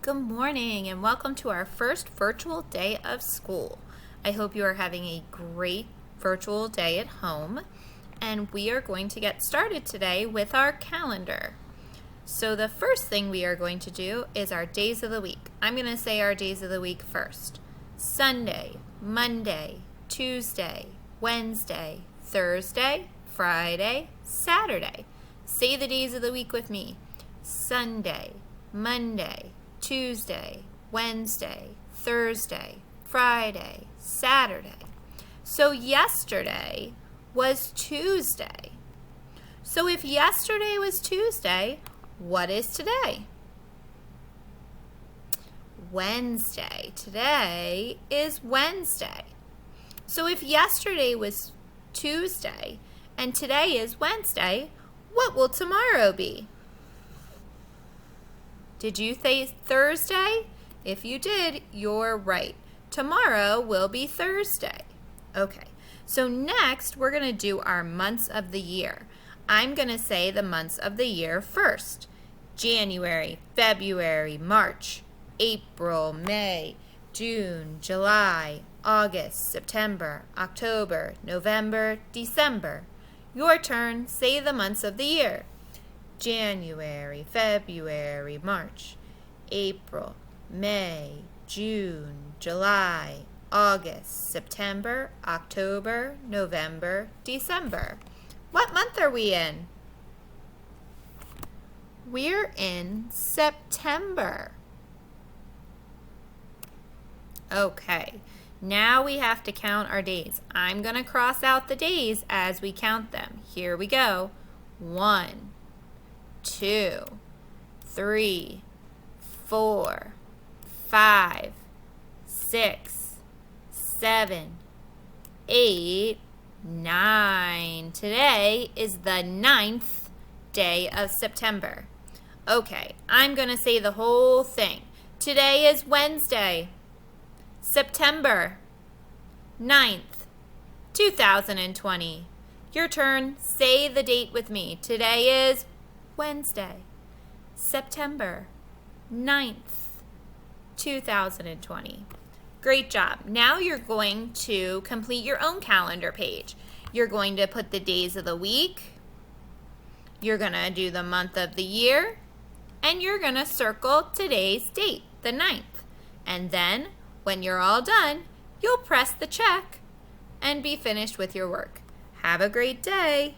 Good morning and welcome to our first virtual day of school. I hope you are having a great virtual day at home, and we are going to get started today with our calendar. So the first thing we are going to do is our days of the week. I'm going to say our days of the week first. Sunday, Monday, Tuesday, Wednesday, Thursday, Friday, Saturday. Say the days of the week with me. Sunday, Monday, Tuesday, Wednesday, Thursday, Friday, Saturday. So yesterday was Tuesday. So if yesterday was Tuesday, what is today? Wednesday. Today is Wednesday. So if yesterday was Tuesday and today is Wednesday, what will tomorrow be? Did you say Thursday? If you did, you're right. Tomorrow will be Thursday. Okay, so next we're going to do our months of the year. I'm going to say the months of the year first. January, February, March, April, May, June, July, August, September, October, November, December. Your turn. Say the months of the year. January, February, March, April, May, June, July, August, September, October, November, December. What month are we in? We're in September. Okay, now we have to count our days. I'm going to cross out the days as we count them. Here we go. 1, 2, 3, 4, 5, 6, 7, 8, 9. Today is the 9th day of September. Okay, I'm going to say the whole thing. Today is Wednesday, September 9th, 2020. Your turn. Say the date with me. Today is Wednesday, September 9th, 2020. Great job. Now you're going to complete your own calendar page. You're going to put the days of the week, you're going to do the month of the year, and you're going to circle today's date, the 9th. And then, when you're all done, you'll press the check and be finished with your work. Have a great day.